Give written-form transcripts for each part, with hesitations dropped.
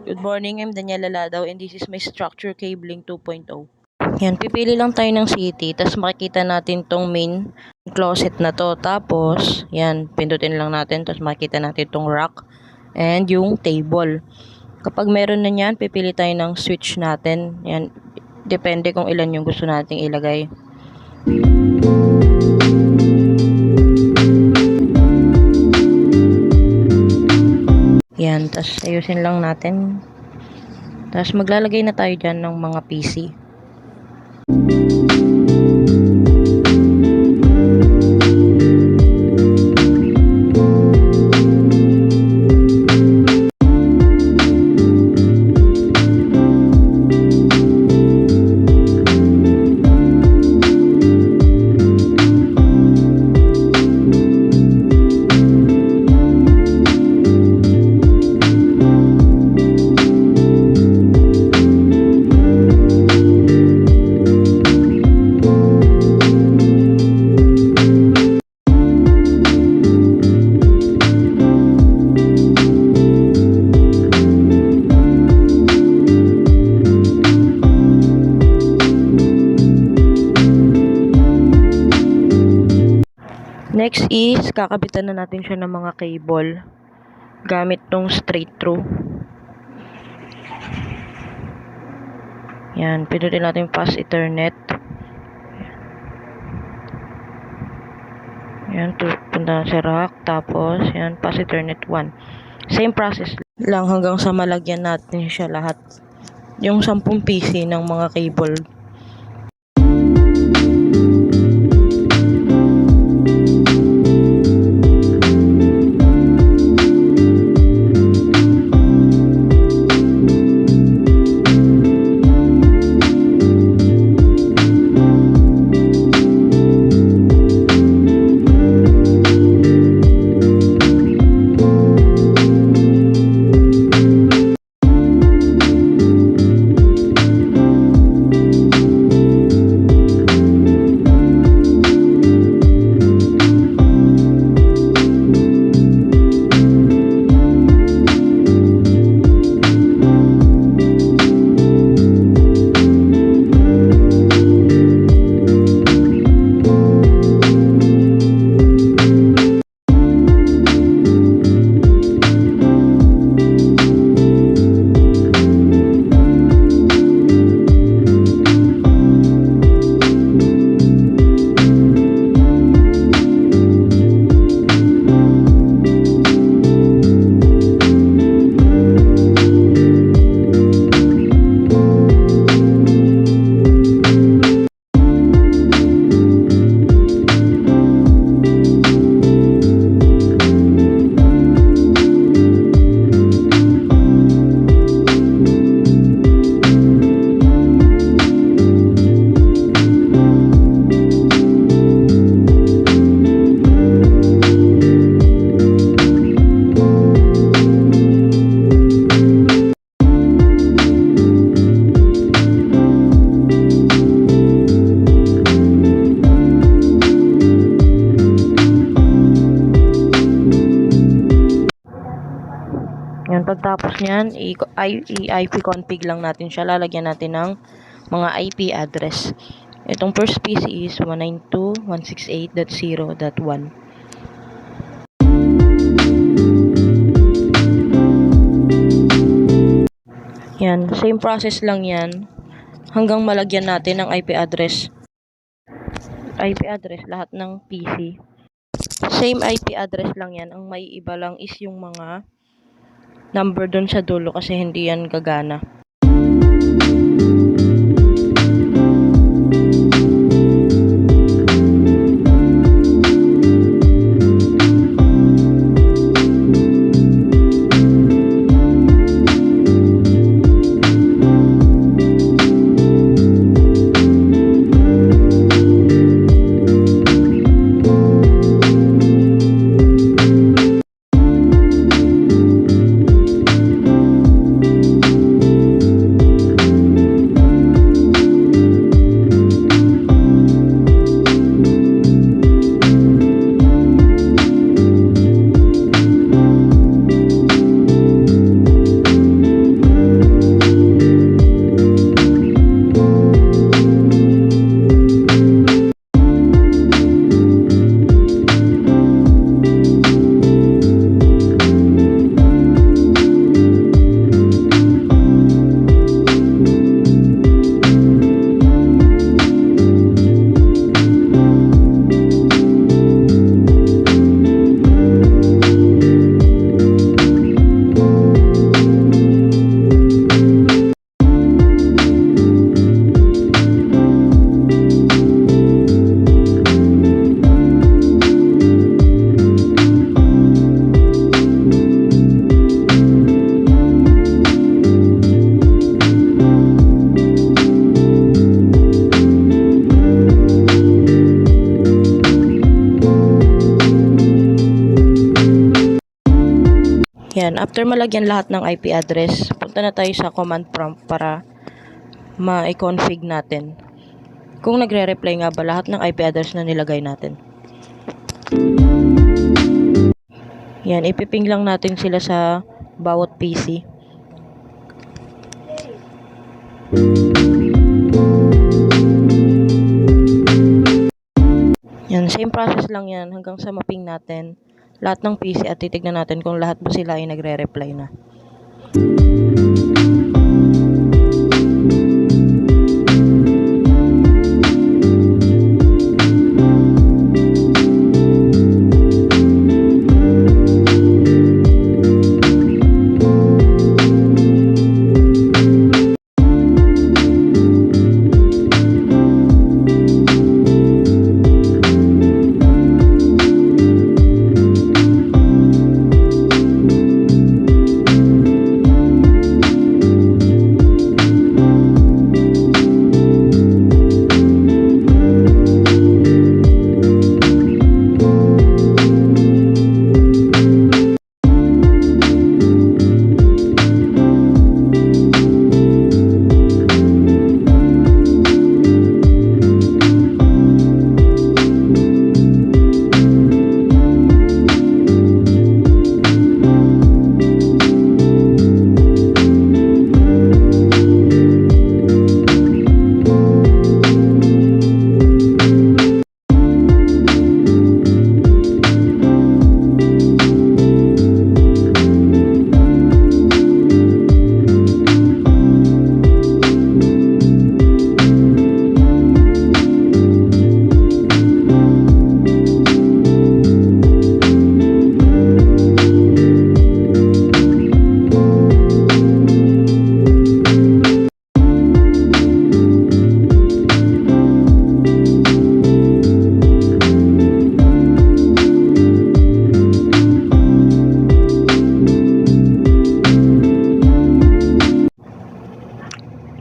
Good morning, I'm Daniela Ladao and this is my structure cabling 2.0. Yan, pipili lang tayo ng city, tapos makikita natin tong main closet na to. Tapos, yan, pindutin lang natin, tapos makikita natin tong rack and yung table. Kapag meron na yan, pipili tayo ng switch natin. Yan, depende kung ilan yung gusto nating ilagay. Yan, tapos ayusin lang natin. Tapos maglalagay na tayo dyan ng mga PC. Next is, kakabitan na natin siya ng mga cable gamit tong straight through. Yan, pindutin natin fast Ethernet. Yan, punta sa rack. Tapos, yan, fast Ethernet 1. Same process lang hanggang sa malagyan natin siya lahat. Yung 10 PC ng mga cable. Yan, pagtapos niyan, i-IP config lang natin siya. Lalagyan natin ng mga IP address. Itong first PC is 192.168.0.1. Yan, same process lang yan hanggang malagyan natin ng IP address. IP address lahat ng PC. Same IP address lang yan. Ang may iba lang is yung mga number dun sa dulo kasi hindi yan gagana. After malagyan lahat ng IP address, punta na tayo sa command prompt para ma-config natin kung nagre-reply nga ba lahat ng IP address na nilagay natin. Yan, ipiping lang natin sila sa bawat PC. Yan, same process lang yan hanggang sa maping natin lahat ng PC at titignan natin kung lahat ba sila ay nagre-reply na.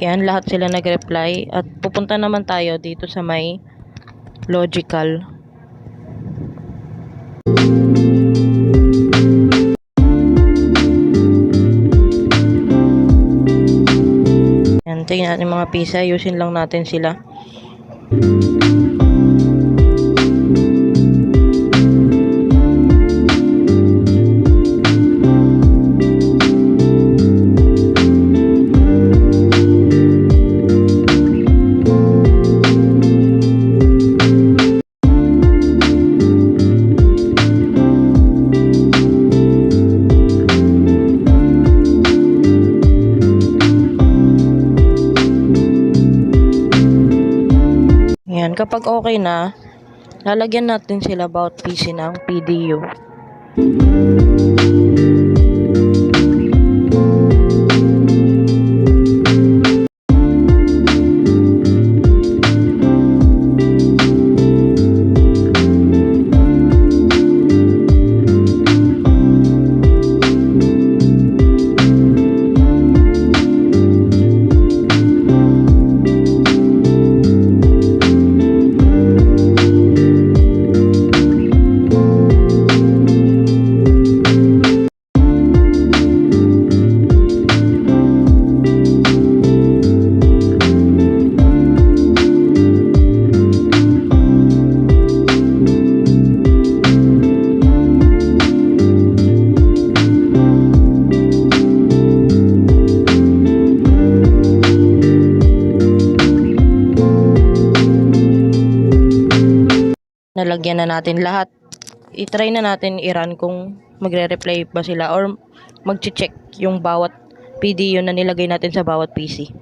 Yan, lahat sila nag-reply at pupunta naman tayo dito sa may logical. Yan, tingnan natin mga PC, ayusin lang natin sila. Yan, kapag okay na, lalagyan natin sila bawat PC ng PDU. Nalagyan na natin lahat. I-try na natin i-run kung magre-reply ba sila or mag-check yung bawat PDU na nilagay natin sa bawat PC.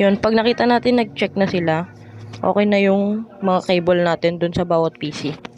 Yun, pag nakita natin nag-check na sila, okay na yung mga cable natin dun sa bawat PC.